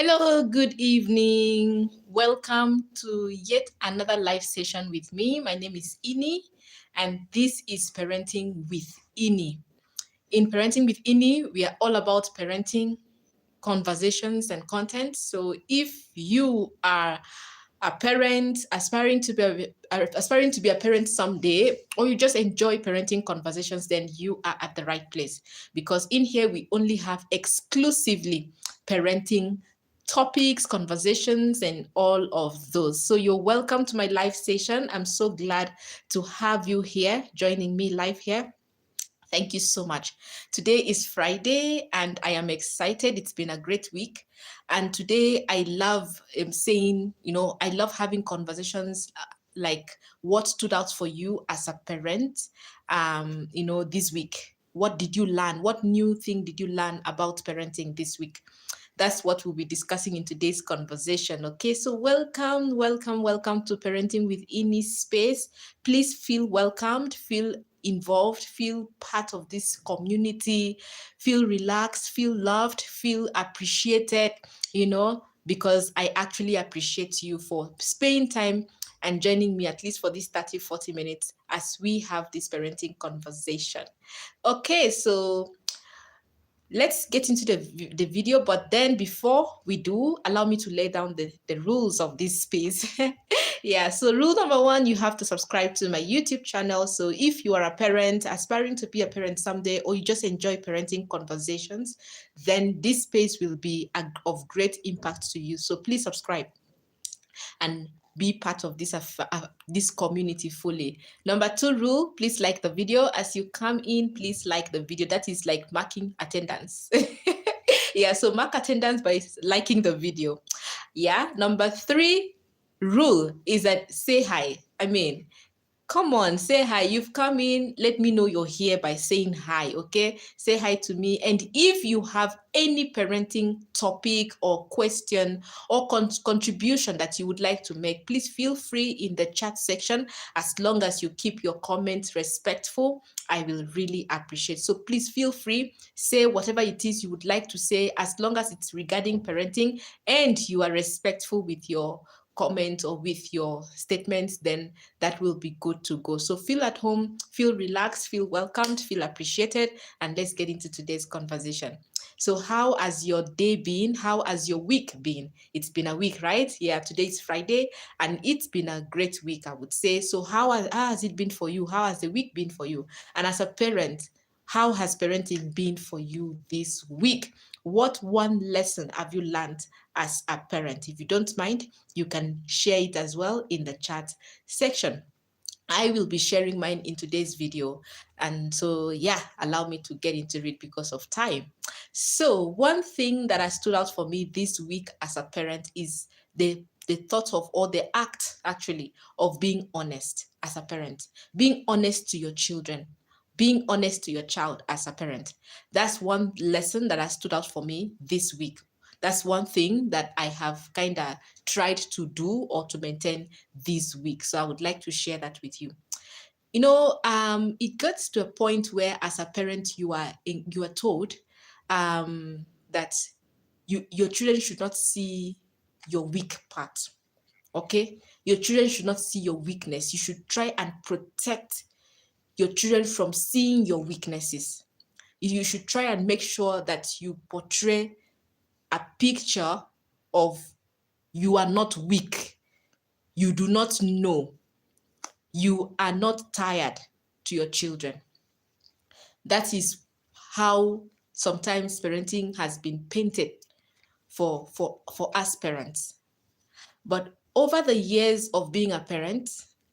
Hello, good evening. Welcome to yet another live session with me. My name is Ini, and this is Parenting with Ini. In Parenting with Ini, we are all about parenting, conversations, and content. So if you are a parent aspiring to be a parent someday, or you just enjoy parenting conversations, then you are at the right place, because in here we only have exclusively parenting topics, conversations, and all of those. So you're welcome to my live session. I'm so glad to have you here, joining me live here. Thank you so much. Today is Friday and I am excited. It's been a great week. And today I love saying, I love having conversations like what stood out for you as a parent, this week. What did you learn? What new thing did you learn about parenting this week? That's what we'll be discussing in today's conversation. Okay, so welcome to Parenting with Ini Space. Please feel welcomed, feel involved, feel part of this community, feel relaxed, feel loved, feel appreciated, because I actually appreciate you for spending time and joining me at least for these 30-40 minutes as we have this parenting conversation. Okay, so let's get into the video, but then before we do, allow me to lay down the rules of this space. Yeah, so rule number one, you have to subscribe to my YouTube channel. So if you are a parent aspiring to be a parent someday, or you just enjoy parenting conversations, then this space will be of great impact to you. So please subscribe and be part of this community fully. Number two rule, please like the video. As you come in, please like the video. That is like marking attendance. Yeah, so mark attendance by liking the video. Yeah, number three rule is that say hi. Come on, say hi. You've come in. Let me know you're here by saying hi, okay? Say hi to me. And if you have any parenting topic or question or contribution that you would like to make, please feel free in the chat section. As long as you keep your comments respectful, I will really appreciate. So please feel free. Say whatever it is you would like to say, as long as it's regarding parenting and you are respectful with your comment or with your statements, then that will be good to go. So feel at home, feel relaxed, feel welcomed, feel appreciated, and let's get into today's conversation. So how has your day been? How has your week been? It's been a week, right? Yeah, today is Friday and it's been a great week, I would say. So how has it been for you? How has the week been for you? And as a parent, how has parenting been for you this week? What one lesson have you learned as a parent? If you don't mind, you can share it as well in the chat section. I will be sharing mine in today's video. And so, yeah, allow me to get into it because of time. So one thing that has stood out for me this week as a parent is the thought of, or the act actually, of being honest as a parent, being honest to your children, being honest to your child as a parent. That's one lesson that has stood out for me this week. That's one thing that I have kind of tried to do or to maintain this week. So I would like to share that with you. It gets to a point where, as a parent, you are told that your children should not see your weak part. Okay, your children should not see your weakness. You should try and protect your children from seeing your weaknesses. You should try and make sure that you portray a picture of you are not weak, you do not know, you are not tired to your children. That is how sometimes parenting has been painted for us parents. But over the years of being a parent,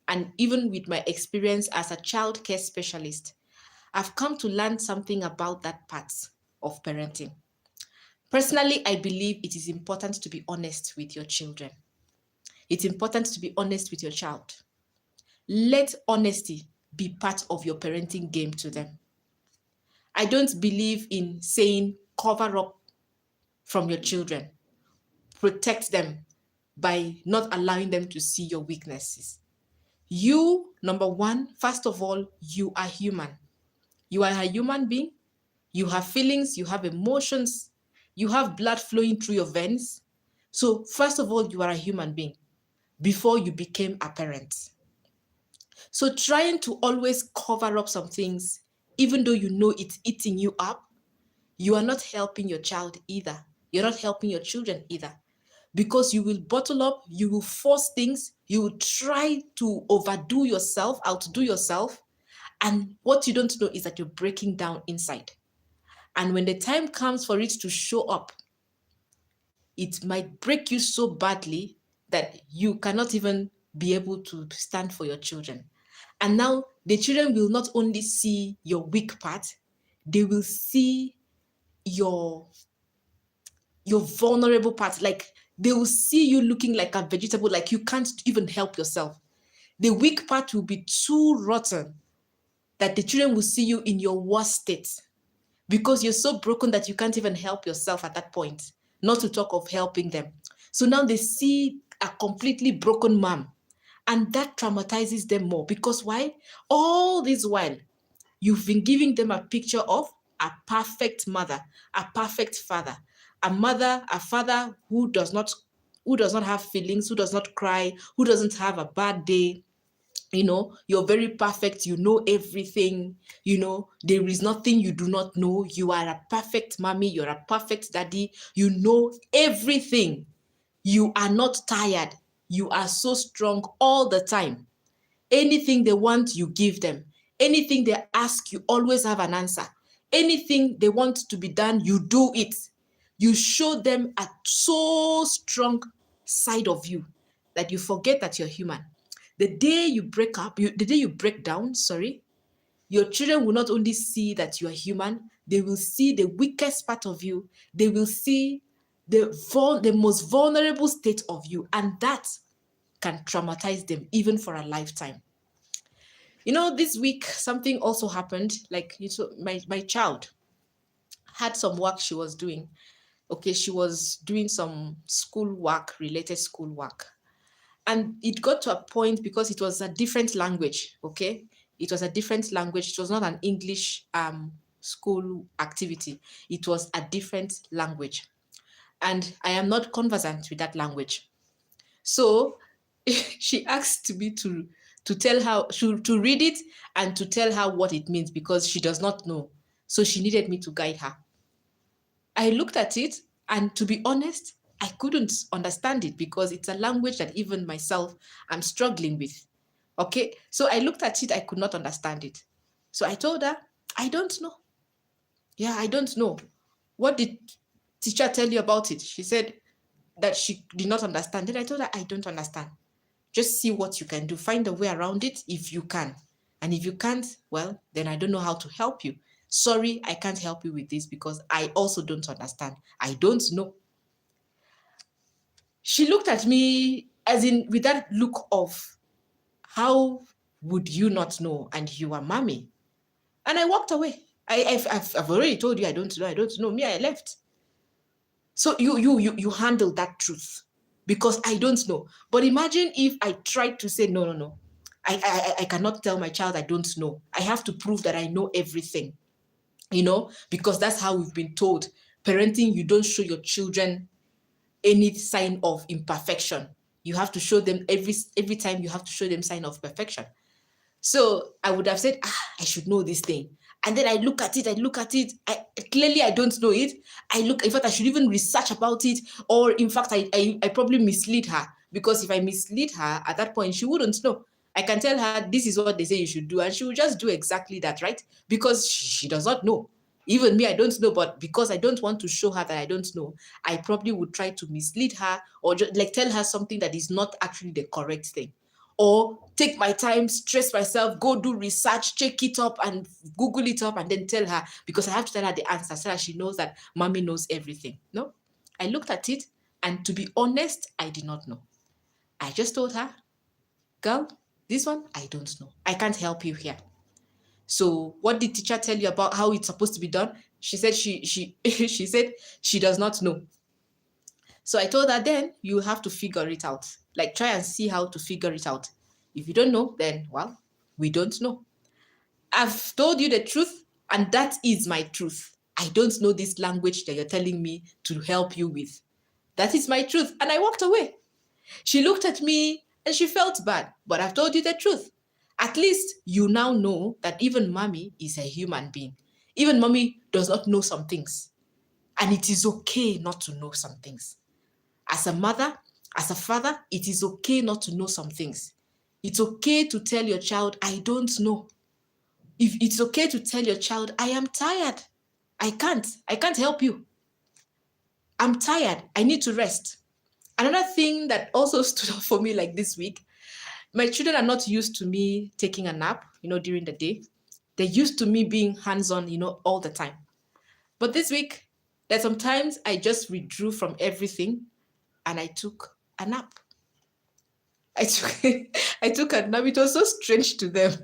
and even with my experience as a child care specialist, I've come to learn something about that part of parenting. Personally, I believe it is important to be honest with your children. It's important to be honest with your child. Let honesty be part of your parenting game to them. I don't believe in saying cover up from your children. Protect them by not allowing them to see your weaknesses. You, number one, first of all, you are human. You are a human being. You have feelings, you have emotions, you have blood flowing through your veins. So first of all, you are a human being before you became a parent. So trying to always cover up some things, even though you know it's eating you up, you are not helping your child either. You're not helping your children either. Because you will bottle up, you will force things, you will try to overdo yourself, outdo yourself. And what you don't know is that you're breaking down inside. And when the time comes for it to show up, it might break you so badly that you cannot even be able to stand for your children. And now the children will not only see your weak part, they will see your vulnerable part. Like they will see you looking like a vegetable, like you can't even help yourself. The weak part will be too rotten that the children will see you in your worst state because you're so broken that you can't even help yourself at that point, not to talk of helping them. So now they see a completely broken mom, and that traumatizes them more because why? All this while, you've been giving them a picture of a perfect mother, a perfect father, a mother, a father who does not have feelings, who does not cry, who doesn't have a bad day. You're very perfect, you know everything, there is nothing you do not know. You are a perfect mommy, you're a perfect daddy, you know everything. You are not tired, you are so strong all the time. Anything they want, you give them. Anything they ask, you always have an answer. Anything they want to be done, you do it. You show them a so strong side of you that you forget that you're human. The day you break down, your children will not only see that you are human, they will see the weakest part of you. They will see the most vulnerable state of you, and that can traumatize them even for a lifetime. This week something also happened. Like my child had some work she was doing. Okay, she was doing some related school work. And it got to a point because it was a different language, okay? It was a different language. It was not an English school activity. It was a different language. And I am not conversant with that language. So she asked me to tell her to read it and to tell her what it means because she does not know. So she needed me to guide her. I looked at it, and to be honest, I couldn't understand it because it's a language that even myself I'm struggling with. Okay, so I looked at it, I could not understand it. So I told her, I don't know. Yeah, I don't know. What did teacher tell you about it? She said that she did not understand. Then I told her, I don't understand. Just see what you can do. Find a way around it if you can. And if you can't, well, then I don't know how to help you. Sorry, I can't help you with this because I also don't understand. I don't know. She looked at me as in with that look of, how would you not know? And you are mommy. And I walked away. I've already told you I don't know. I don't know. Me, I left. So you handle that truth because I don't know. But imagine if I tried to say, no. I cannot tell my child I don't know. I have to prove that I know everything, because that's how we've been told. Parenting, you don't show your children any sign of imperfection. You have to show them every time you have to show them sign of perfection. So I would have said, I should know this thing. And then I look at it, clearly I don't know it. In fact, I should even research about it. Or in fact, I probably mislead her, because if I mislead her at that point, she wouldn't know. I can tell her this is what they say you should do, and she will just do exactly that, right? Because she does not know. Even me, I don't know, but because I don't want to show her that I don't know, I probably would try to mislead her or just like tell her something that is not actually the correct thing. Or take my time, stress myself, go do research, check it up and Google it up and then tell her, because I have to tell her the answer so that she knows that mommy knows everything. No, I looked at it, and to be honest, I did not know. I just told her, girl, this one, I don't know. I can't help you here. So what did teacher tell you about how it's supposed to be done? She said she said she does not know. So I told her, then you have to figure it out. Like, try and see how to figure it out. If you don't know, then, well, we don't know. I've told you the truth, and that is my truth. I don't know this language that you're telling me to help you with. That is my truth. And I walked away. She looked at me and she felt bad, but I've told you the truth. At least you now know that even mommy is a human being. Even mommy does not know some things. And it is okay not to know some things. As a mother, as a father, it is okay not to know some things. It's okay to tell your child, I don't know. If it's okay to tell your child, I am tired. I can't help you. I'm tired. I need to rest. Another thing that also stood out for me like this week, my children are not used to me taking a nap, during the day. They're used to me being hands-on, all the time. But this week, that sometimes I just withdrew from everything and I took a nap. I took I took a nap. It was so strange to them.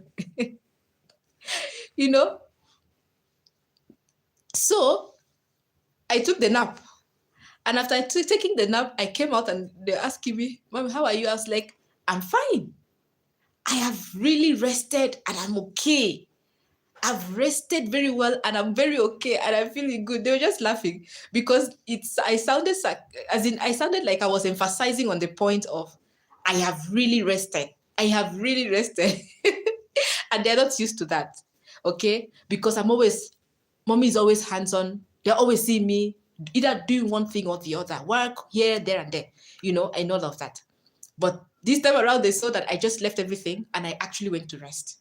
you know. So I took the nap. And after taking the nap, I came out and they're asking me, Mom, how are you? I was like, I'm fine. I have really rested and I'm okay. I've rested very well and I'm very okay and I'm feeling good. They were just laughing because I sounded like I was emphasizing on the point of I have really rested. I have really rested. And they're not used to that. Okay? Because mommy is always hands-on. They always see me either doing one thing or the other, work here, there, and there, and all of that. But this time around, they saw that I just left everything and I actually went to rest.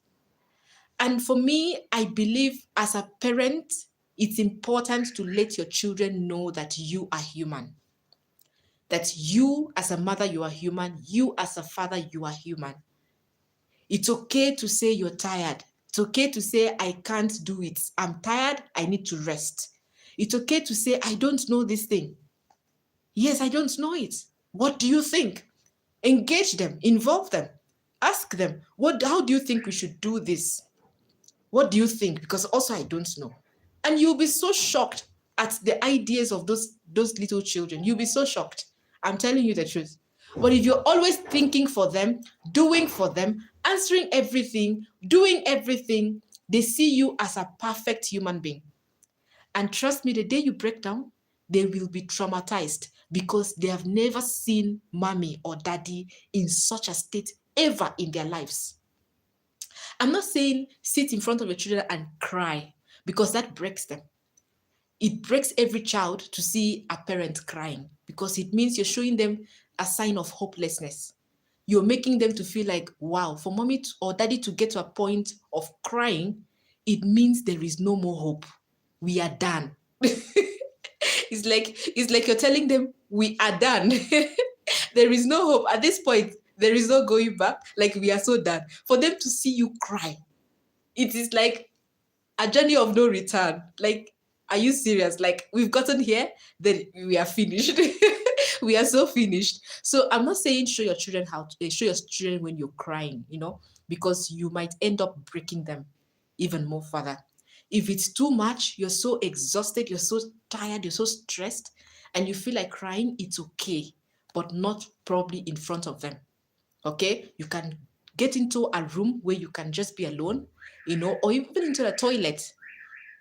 And for me, I believe as a parent, it's important to let your children know that you are human. That you as a mother, you are human. You as a father, you are human. It's okay to say you're tired. It's okay to say, I can't do it. I'm tired. I need to rest. It's okay to say, I don't know this thing. Yes, I don't know it. What do you think? Engage them, involve them, ask them, how do you think we should do this? What do you think? Because also I don't know. And you'll be so shocked at the ideas of those little children. You'll be so shocked. I'm telling you the truth. But if you're always thinking for them, doing for them, answering everything, doing everything, they see you as a perfect human being. And trust me, the day you break down, they will be traumatized because they have never seen mommy or daddy in such a state ever in their lives. I'm not saying sit in front of your children and cry because that breaks them. It breaks every child to see a parent crying because it means you're showing them a sign of hopelessness. You're making them to feel like, wow, for mommy or daddy to get to a point of crying, it means there is no more hope. We are done. It's like you're telling them we are done. There is no hope at this point. There is no going back. Like we are so done. For them to see you cry, it is like a journey of no return. Like, are you serious? Like we've gotten here, then we are finished. We are so finished. So I'm not saying show your children when you're crying, because you might end up breaking them even more further. If it's too much, you're so exhausted, you're so tired, you're so stressed, and you feel like crying, it's okay, but not probably in front of them. Okay? You can get into a room where you can just be alone, or even into the toilet.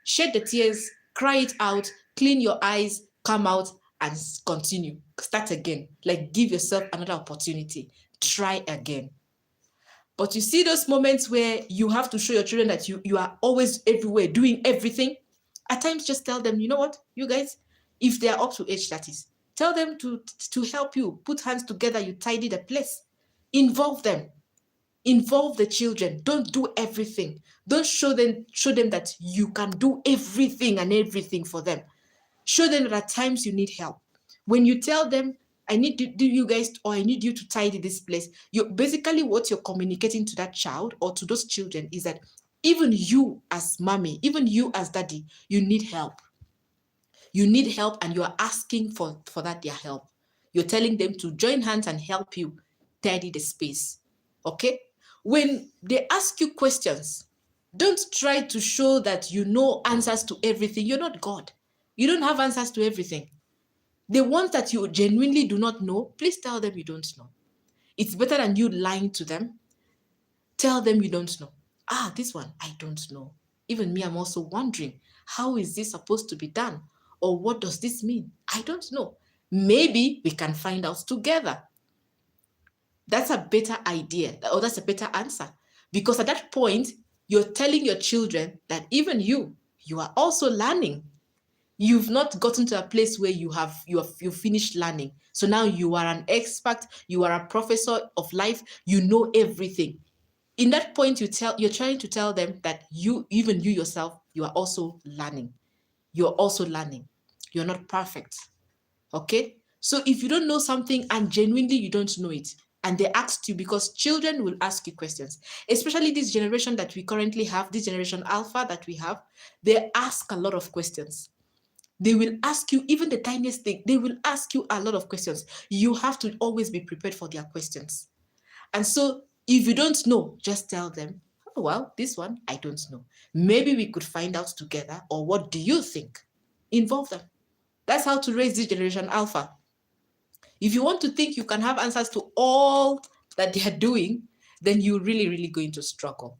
Shed the tears, cry it out, clean your eyes, come out, and continue. Start again. Like give yourself another opportunity. Try again. But you see those moments where you have to show your children that you are always everywhere, doing everything. At times, just tell them, you know what, you guys, if they are up to age, that is, tell them to help you. Put hands together, you tidy the place. Involve them. Involve the children. Don't do everything. Don't show them that you can do everything and everything for them. Show them that at times you need help. When you tell them, I need you guys, or I need you to tidy this place, basically what you're communicating to that child or to those children is that even you as mommy, even you as daddy, you need help. You need help and you are asking for that their help. You're telling them to join hands and help you tidy the space. Okay? When they ask you questions, don't try to show that you know answers to everything. You're not God. You don't have answers to everything. The ones that you genuinely do not know, please tell them you don't know. It's better than you lying to them. Tell them you don't know. This one, I don't know. Even me, I'm also wondering, how is this supposed to be done? Or what does this mean? I don't know. Maybe we can find out together. That's a better idea, or that's a better answer. Because at that point, you're telling your children that even you are also learning. You've not gotten to a place where you finished learning. So now you are an expert, you are a professor of life, you know everything. In that point, you're trying to tell them that even you yourself, you are also learning. You're also learning. You're not perfect. Okay? So if you don't know something and genuinely you don't know it, and they asked you, because children will ask you questions, especially this generation that we currently have, this generation Alpha that we have, they ask a lot of questions. They will ask you even the tiniest thing. They will ask you a lot of questions. You have to always be prepared for their questions. And so if you don't know, just tell them, oh, well, this one, I don't know. Maybe we could find out together, or what do you think? Involve them. That's how to raise this generation Alpha. If you want to think you can have answers to all that they are doing, then you're really, really going to struggle.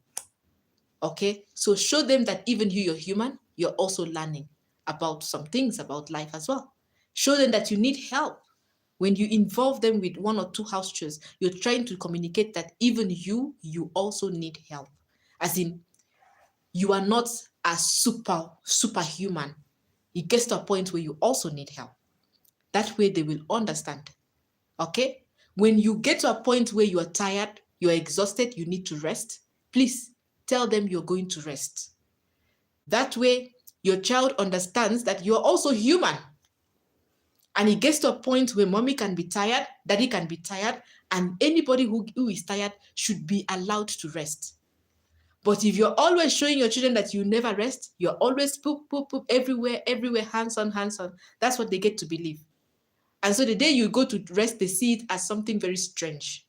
Okay? So show them that even you're human, you're also learning about some things about life as well. Show them that you need help. When you involve them with one or two house chores, you're trying to communicate that even you also need help. As in, you are not a superhuman. It gets to a point where you also need help. That way they will understand. Okay? When you get to a point where you are tired, you're exhausted, you need to rest, please tell them you're going to rest. That way, your child understands that you're also human. And it gets to a point where mommy can be tired, daddy can be tired, and anybody who is tired should be allowed to rest. But if you're always showing your children that you never rest, you're always poop, poop, poop, everywhere, hands on, that's what they get to believe. And so the day you go to rest, they see it as something very strange.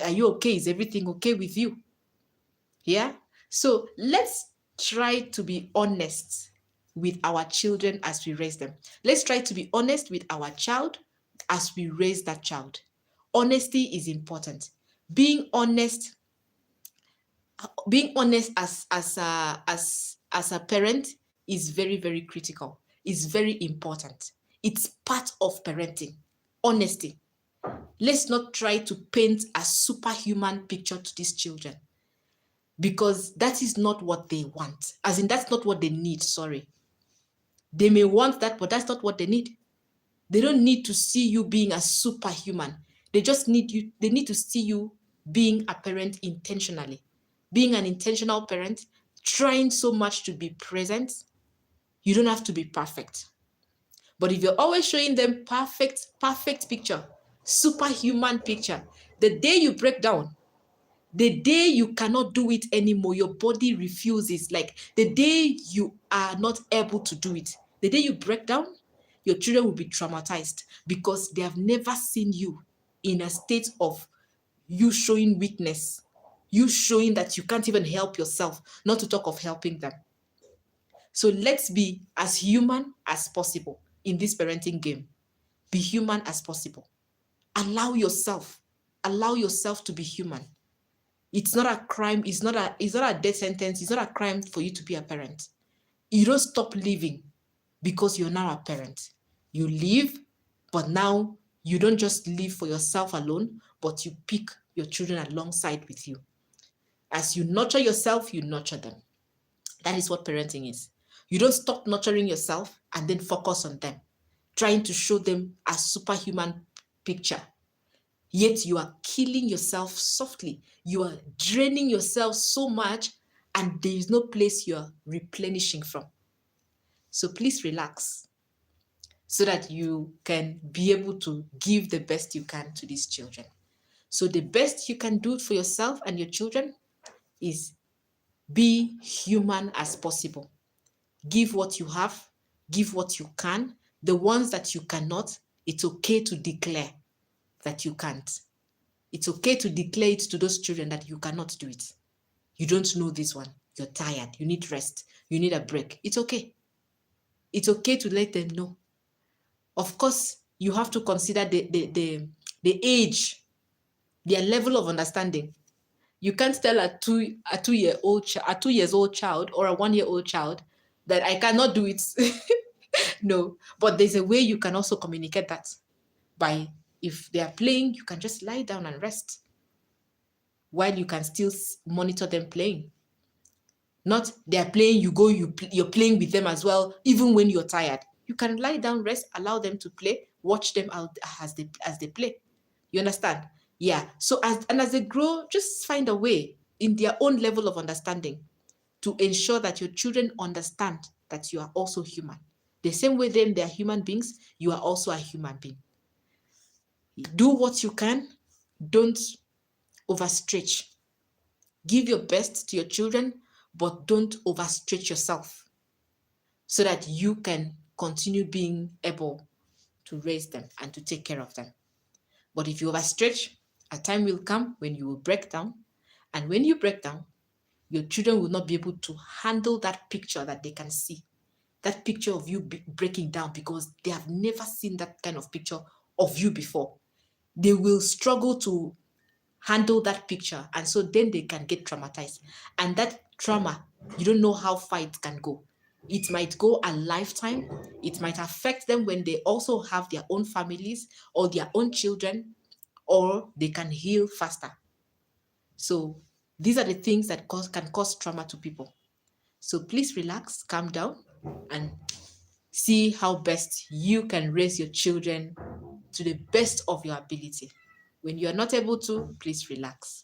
Are you okay? Is everything okay with you? Yeah? So let's try to be honest with our children as we raise them. Let's try to be honest with our child as we raise that child. Honesty is important. Being honest as a parent is very, very critical. It's very important. It's part of parenting. Honesty. Let's not try to paint a superhuman picture to these children, because that is not what they want. As in, that's not what they need. Sorry. They may want that, but that's not what they need. They don't need to see you being a superhuman. They just need you. They need to see you being a parent intentionally, being an intentional parent, trying so much to be present. You don't have to be perfect. But if you're always showing them perfect picture, superhuman picture, the day you break down, the day you cannot do it anymore, your body refuses, like the day you are not able to do it, the day you break down, your children will be traumatized because they have never seen you in a state of you showing weakness, you showing that you can't even help yourself, not to talk of helping them. So let's be as human as possible in this parenting game. Be human as possible. Allow yourself to be human. It's not a crime. It's not a death sentence. It's not a crime for you to be a parent. You don't stop living because you're now a parent. You live, but now you don't just live for yourself alone, but you pick your children alongside with you. As you nurture yourself, you nurture them. That is what parenting is. You don't stop nurturing yourself and then focus on them, trying to show them a superhuman picture. Yet you are killing yourself softly. You are draining yourself so much, and there is no place you're replenishing from. So please relax so that you can be able to give the best you can to these children. So the best you can do for yourself and your children is be human as possible. Give what you have, give what you can. The ones that you cannot, it's okay to declare that you can't. It's okay to declare it to those children that you cannot do it. You don't know this one. You're tired. You need rest. You need a break. It's okay. It's okay to let them know. Of course, you have to consider the age, their level of understanding. You can't tell a 2 years old child or a 1 year old child that I cannot do it. No, but there's a way you can also communicate that by, if they are playing, you can just lie down and rest while you can still monitor them playing. Not they are playing, you're playing with them as well, even when you're tired. You can lie down, rest, allow them to play, watch them out as they play. You understand? Yeah. So as they grow, just find a way in their own level of understanding to ensure that your children understand that you are also human. The same way them they are human beings, you are also a human being. Do what you can, don't overstretch. Give your best to your children, but don't overstretch yourself so that you can continue being able to raise them and to take care of them. But if you overstretch, a time will come when you will break down. And when you break down, your children will not be able to handle that picture that they can see, that picture of you breaking down, because they have never seen that kind of picture of you before. They will struggle to handle that picture. And so then they can get traumatized. And that trauma, you don't know how far it can go. It might go a lifetime. It might affect them when they also have their own families or their own children, or they can heal faster. So these are the things that can cause trauma to people. So please relax, calm down, and see how best you can raise your children to the best of your ability. When you are not able to, please relax.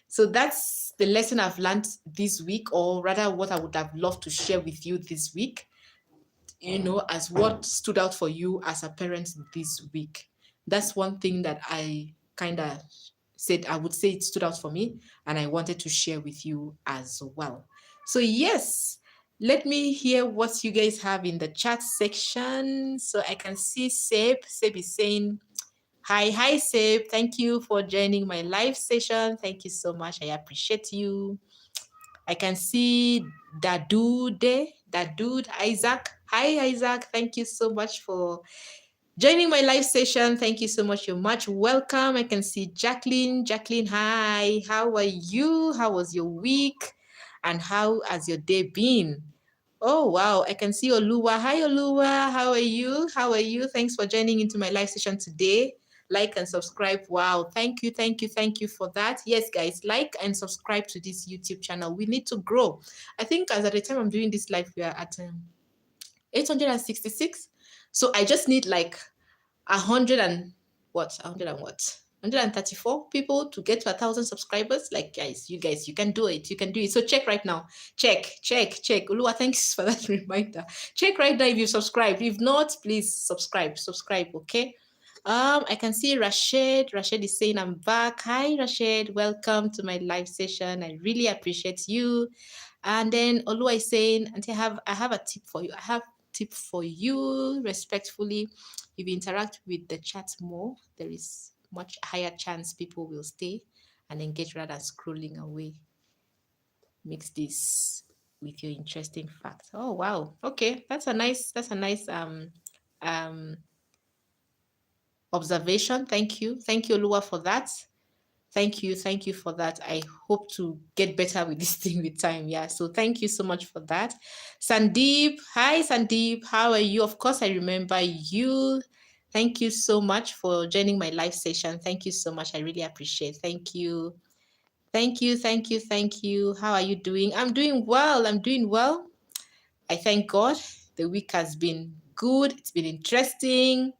So that's the lesson I've learned this week, or rather, what I would have loved to share with you this week, as what stood out for you as a parent this week. That's one thing that I kind of said, I would say it stood out for me, and I wanted to share with you as well. So, yes, let me hear what you guys have in the chat section. So I can see Seb. Seb is saying, hi, Seb. Thank you for joining my live session. Thank you so much. I appreciate you. I can see Dadude Isaac. Hi, Isaac. Thank you so much for joining my live session. Thank you so much. You're much welcome. I can see Jacqueline. Jacqueline, hi. How are you? How was your week? And how has your day been? Oh, wow. I can see Oluwa. Hi, Oluwa. How are you? How are you? Thanks for joining into my live session today. Like and subscribe. Wow. Thank you. Thank you. Thank you for that. Yes, guys, like and subscribe to this YouTube channel. We need to grow. I think as at the time I'm doing this live, we are at 866. So I just need like 100 and what? 100 and what? 134 people to get to 1,000 subscribers. Like, guys, you can do it. You can do it. So check right now. Check. Ulua, thanks for that reminder. Check right now if you subscribe. If not, please subscribe. Subscribe, okay? I can see Rashid. Rashid is saying I'm back. Hi, Rashid. Welcome to my live session. I really appreciate you. And then Olua is saying, Auntie, I have a tip for you. I have tip for you respectfully. If you interact with the chat more, there is much higher chance people will stay and engage rather than scrolling away. Mix this with your interesting facts. Oh wow. Okay, that's a nice observation. Thank you. Thank you, Olua, for that. Thank you for that. I hope to get better with this thing with time. Yeah. So thank you so much for that. Sandeep. Hi, Sandeep. How are you? Of course, I remember you. Thank you so much for joining my live session. Thank you so much. I really appreciate. Thank you. Thank you. How are you doing? I'm doing well. I thank God. The week has been good. It's been interesting.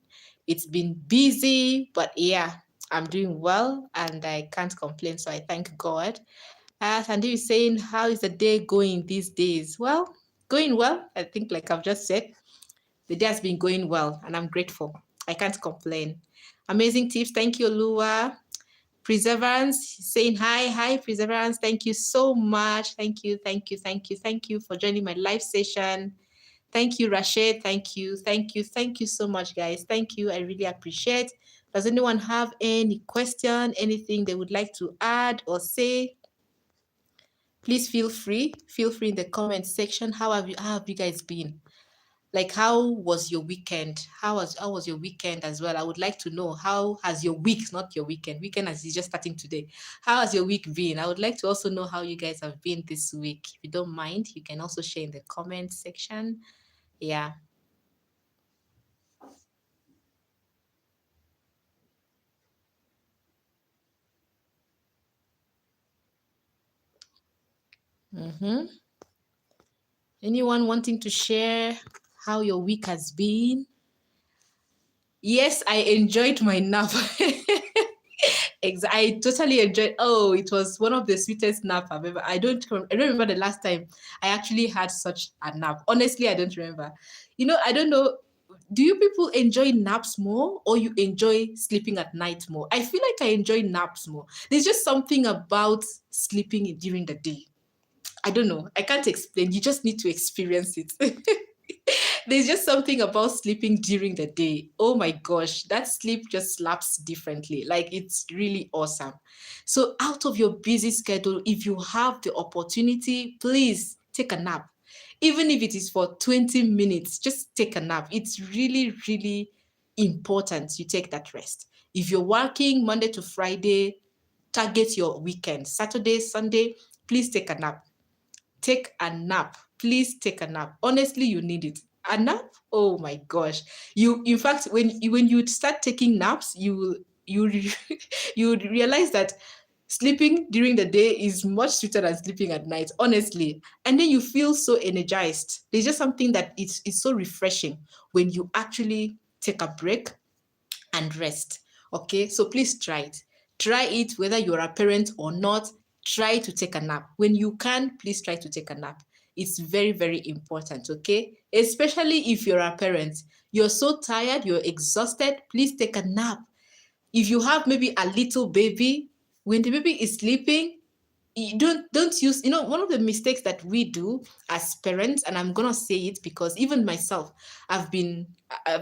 It's been busy, but yeah, I'm doing well and I can't complain. So I thank God. Sandy is saying, how is the day going these days? Well, going well. I think, like I've just said, the day has been going well and I'm grateful. I can't complain. Amazing tips. Thank you, Lua. Perseverance saying hi, Perseverance. Thank you so much. Thank you for joining my live session. Thank you, Rashid. Thank you so much, guys. Thank you. I really appreciate. Does anyone have any question, anything they would like to add or say? Please feel free. Feel free in the comment section. How have you guys been? Like, how was your weekend? How was your weekend as well? I would like to know, how has your week, not your weekend, weekend as is just starting today. How has your week been? I would like to also know how you guys have been this week. If you don't mind, you can also share in the comment section. Yeah. Anyone wanting to share how your week has been? Yes, I enjoyed my nap. I totally enjoyed. Oh, it was one of the sweetest nap I've ever. I don't remember the last time I actually had such a nap. Honestly, I don't remember. I don't know. Do you people enjoy naps more or you enjoy sleeping at night more? I feel like I enjoy naps more. There's just something about sleeping during the day. I don't know. I can't explain. You just need to experience it. There's just something about sleeping during the day. Oh my gosh, that sleep just slaps differently. Like it's really awesome. So, out of your busy schedule, if you have the opportunity, please take a nap. Even if it is for 20 minutes, just take a nap. It's really, really important you take that rest. If you're working Monday to Friday, target your weekend. Saturday, Sunday, please take a nap. Take a nap. Please take a nap. Honestly, you need it. A nap? Oh my gosh. In fact, when you start taking naps, you realize that sleeping during the day is much sweeter than sleeping at night, honestly. And then you feel so energized. There's just something that it's so refreshing when you actually take a break and rest. Okay, so please try it. Try it whether you're a parent or not. Try to take a nap. When you can, please try to take a nap. It's very, very important. Okay, especially if you're a parent, you're so tired, you're exhausted, please take a nap. If you have maybe a little baby, when the baby is sleeping, you don't use, one of the mistakes that we do as parents, and I'm gonna say it because even myself, I've been I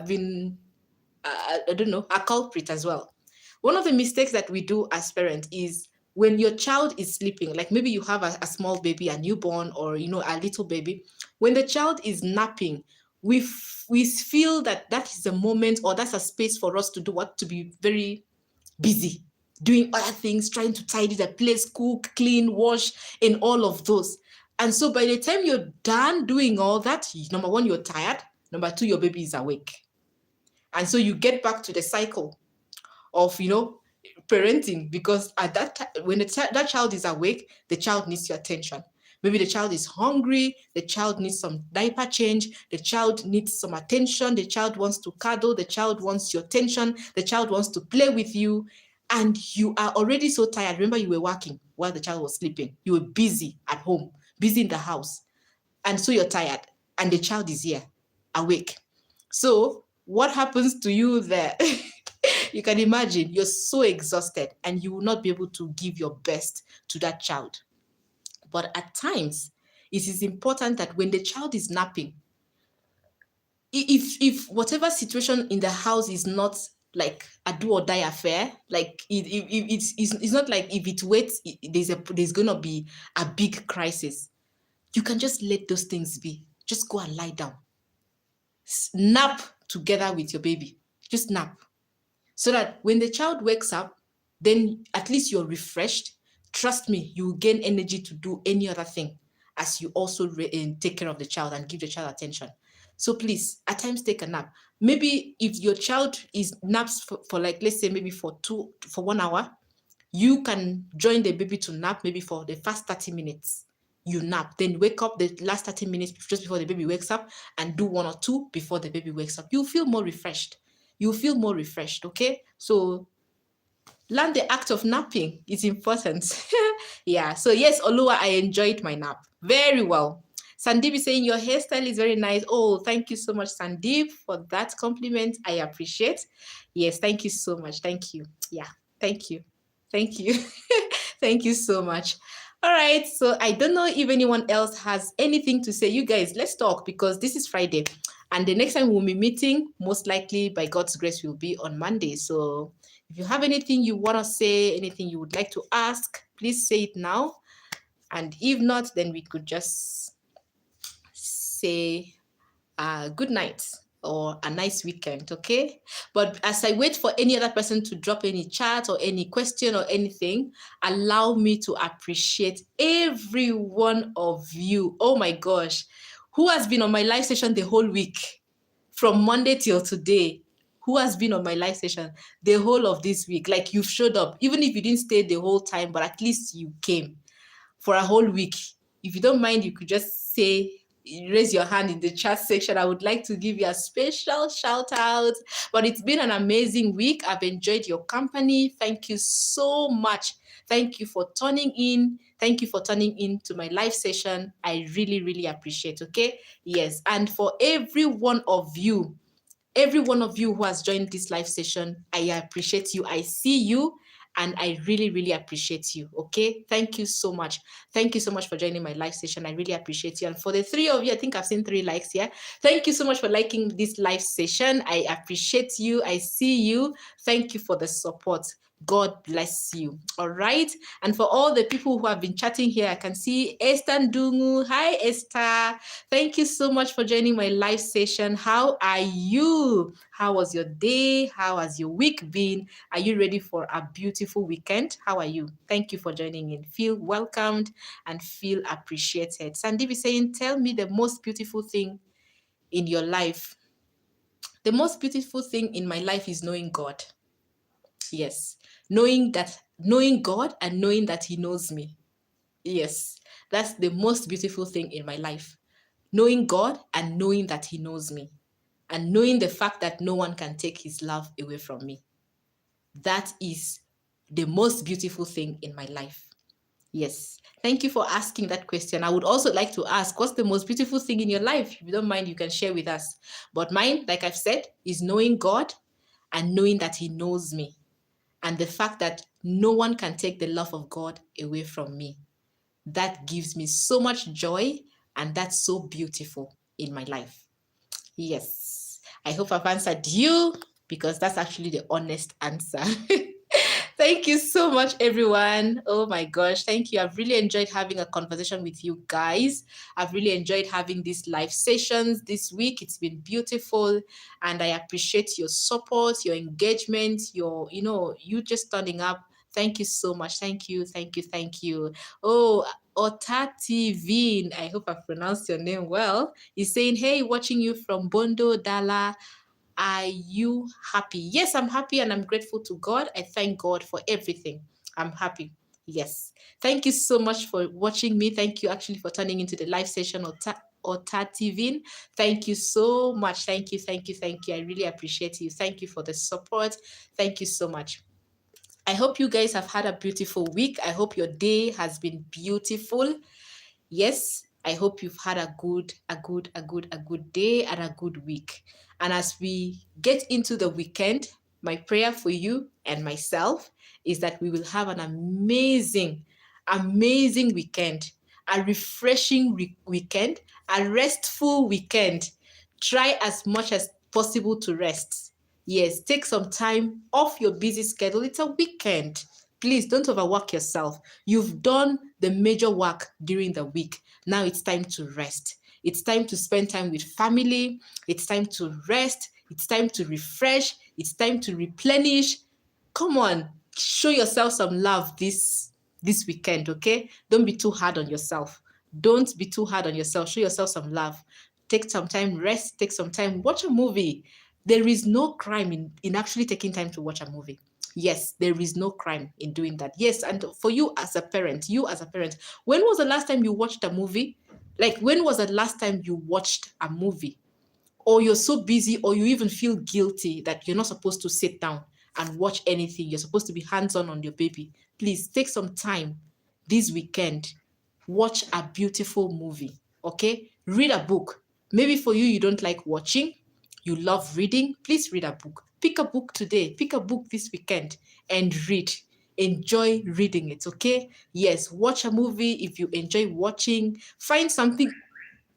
don't know, a culprit as well. One of the mistakes that we do as parents is when your child is sleeping, like maybe you have a small baby, a newborn, or a little baby. When the child is napping, we feel that that is a moment or that's a space for us to do what to be very busy, doing other things, trying to tidy the place, cook, clean, wash, and all of those. And so by the time you're done doing all that, number one, you're tired. Number two, your baby is awake. And so you get back to the cycle of parenting, because at that time when that child is awake, the child needs your attention. Maybe the child is hungry, the child needs some diaper change, the child needs some attention, the child wants to cuddle, the child wants your attention, the child wants to play with you, and you are already so tired. Remember, you were working while the child was sleeping, you were busy at home, busy in the house, and so you're tired, and the child is here awake. So what happens to you there? You can imagine you're so exhausted and you will not be able to give your best to that child. But at times, it is important that when the child is napping, if whatever situation in the house is not like a do or die affair, like it's not like if it waits, there's gonna be a big crisis. You can just let those things be. Just go and lie down. Nap together with your baby. Just nap. So that when the child wakes up, then at least you're refreshed. Trust me, you will gain energy to do any other thing as you also take care of the child and give the child attention. So please, at times take a nap. Maybe if your child is naps for like, let's say maybe for 1 hour, you can join the baby to nap maybe for the first 30 minutes. You nap, then wake up the last 30 minutes just before the baby wakes up and do one or two before the baby wakes up. You'll feel more refreshed. Okay? So learn the act of napping. It's important. Yeah. So yes, Olua, I enjoyed my nap very well. Sandeep is saying your hairstyle is very nice. Oh, thank you so much, Sandeep, for that compliment. I appreciate. Yes, thank you so much. Thank you. Yeah, thank you. Thank you. Thank you so much. All right. So I don't know if anyone else has anything to say. You guys, let's talk because this is Friday. And the next time we'll be meeting, most likely by God's grace, will be on Monday. So if you have anything you want to say, anything you would like to ask, please say it now. And if not, then we could just say good night or a nice weekend, okay? But as I wait for any other person to drop any chat or any question or anything, allow me to appreciate every one of you. Oh my gosh, who has been on my live session the whole week from Monday till today? Who has been on my live session the whole of this week? Like you've showed up, even if you didn't stay the whole time, but at least you came for a whole week. if you don't mind, you could just raise your hand in the chat section. I would like to give you a special shout out. But it's been an amazing week. I've enjoyed your company. Thank you so much. Thank you for tuning in. Thank you for tuning in to my live session. I really, really appreciate, okay? Yes. And for every one of you who has joined this live session, I appreciate you. I see you and I really, really appreciate you. Okay. Thank you so much. Thank you so much for joining my live session. I really appreciate you. And for the 3 of you, I think I've seen 3 likes here. Thank you so much for liking this live session. I appreciate you. I see you. Thank you for the support. God bless you. All right. And for all the people who have been chatting here, I can see Esther Ndungu. Hi, Esther. Thank you so much for joining my live session. How are you? How was your day? How has your week been? Are you ready for a beautiful weekend? How are you? Thank you for joining in. Feel welcomed and feel appreciated. Sandeep is saying, tell me the most beautiful thing in your life. The most beautiful thing in my life is knowing God. Yes, knowing God and knowing that He knows me. Yes, that's the most beautiful thing in my life. Knowing God and knowing that He knows me, and knowing the fact that no one can take His love away from me. That is the most beautiful thing in my life. Yes. Thank you for asking that question. I would also like to ask, what's the most beautiful thing in your life? If you don't mind, you can share with us. But mine, like I've said, is knowing God and knowing that He knows me, and the fact that no one can take the love of God away from me. That gives me so much joy, and that's so beautiful in my life. Yes, I hope I've answered you, because that's actually the honest answer. Thank you so much, everyone. Oh my gosh, thank you. I've really enjoyed having a conversation with you guys. I've really enjoyed having these live sessions this week. It's been beautiful, and I appreciate your support, your engagement, you just turning up. Thank you so much. Thank you, thank you, thank you. Oh, Otativin, I hope I've pronounced your name well. He's saying, hey, watching you from Bondo, Dala. Are you happy? Yes, I'm happy, and I'm grateful to God. I thank God for everything. I'm happy. Yes. Thank you so much for watching me. Thank you actually for turning into the live session or Tativin. Thank you so much. Thank you, thank you, thank you. I really appreciate you. Thank you for the support. Thank you so much. I hope you guys have had a beautiful week. I hope your day has been beautiful. Yes, I hope you've had a good day and a good week. And as we get into the weekend, my prayer for you and myself is that we will have an amazing weekend, a refreshing weekend, a restful weekend. Try as much as possible to rest. Yes, take some time off your busy schedule. It's a weekend. Please don't overwork yourself. You've done the major work during the week. Now it's time to rest. It's time to spend time with family. It's time to rest. It's time to refresh. It's time to replenish. Come on, show yourself some love this weekend, okay? Don't be too hard on yourself. Don't be too hard on yourself. Show yourself some love. Take some time, rest, take some time, watch a movie. There is no crime in actually taking time to watch a movie. Yes, there is no crime in doing that. Yes, and for you as a parent, when was the last time you watched a movie? Like, when was the last time you watched a movie? Or you're so busy, or you even feel guilty that you're not supposed to sit down and watch anything. You're supposed to be hands-on on your baby. Please take some time this weekend. Watch a beautiful movie, okay? Read a book. Maybe for you don't like watching, you love reading. Please read a book. Pick a book today. Pick a book this weekend and read. Enjoy reading it, okay? Yes, watch a movie if you enjoy watching. Find something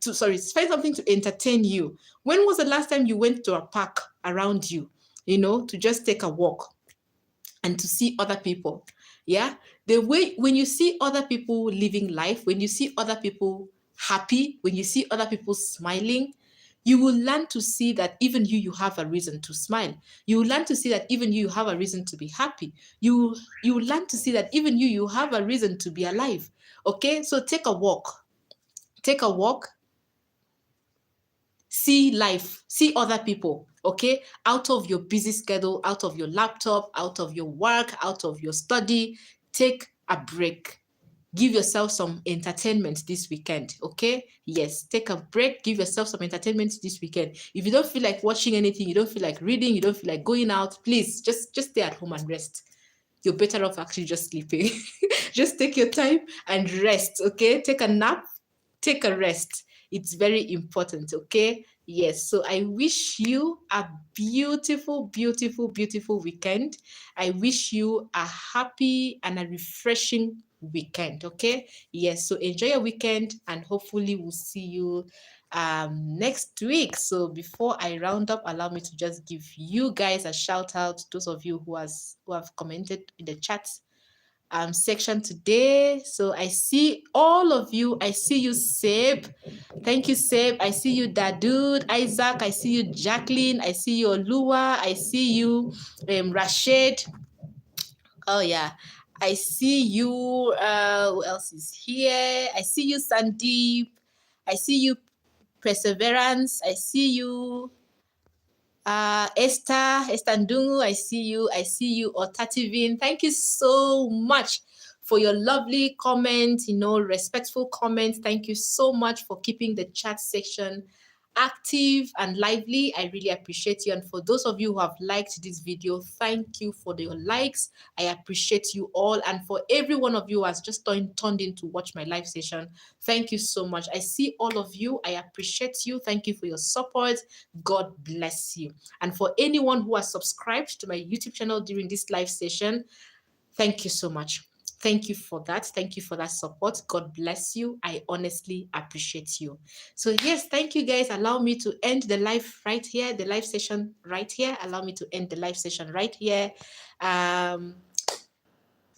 to entertain you. When was the last time you went to a park around you, to just take a walk and to see other people? Yeah. The way, when you see other people living life, when you see other people happy, when you see other people smiling, you will learn to see that even you have a reason to smile. You will learn to see that even you have a reason to be happy. You will learn to see that even you have a reason to be alive. Okay, so take a walk. See life, see other people, okay? Out of your busy schedule, out of your laptop, out of your work, out of your study, take a break. give yourself some entertainment this weekend. Okay, yes, take a break, give yourself some entertainment this weekend. If you don't feel like watching anything, you don't feel like reading, you don't feel like going out, please just stay at home and rest. You're better off actually just sleeping. Just take your time and rest. Okay, take a nap, take a rest. It's very important. Okay, yes. So I wish you a beautiful, beautiful, beautiful weekend. I wish you a happy and a refreshing weekend. Okay, yes. So enjoy your weekend, and hopefully we'll see you next week. So before I round up, allow me to just give you guys a shout out, those of you who have commented in the chat section today. So I see all of you. I see you, Seb. Thank you, Seb. I see you, Dadude, Isaac. I see you, Jacqueline. I see you, Olua. I see you, Rashid. Oh yeah. I see you. Who else is here? I see you, Sandeep. I see you, Perseverance. I see you, Esther Ndungu, I see you, Otativin. Thank you so much for your lovely comments, respectful comments. Thank you so much for keeping the chat section active and lively. I really appreciate you. And for those of you who have liked this video, thank you for your likes. I appreciate you all. And for every one of you who has just turned in to watch my live session, thank you so much. I see all of you. I appreciate you. Thank you for your support. God bless you. And for anyone who has subscribed to my YouTube channel during this live session, thank you so much. Thank you for that. Thank you for that support. God bless you. I honestly appreciate you. So yes, thank you guys. Allow me to end the live right here, the live session right here. Allow me to end the live session right here. I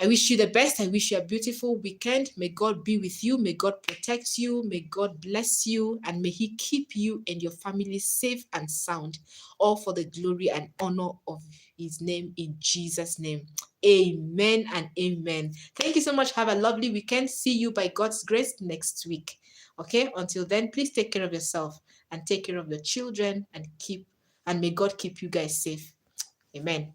wish you the best. I wish you a beautiful weekend. May God be with you. May God protect you. May God bless you. And may He keep you and your family safe and sound, all for the glory and honor of His name, in Jesus' name. Amen and amen. Thank you so much. Have a lovely weekend. See you by God's grace next week. Okay, until then, please take care of yourself and take care of your children, and may God keep you guys safe. Amen.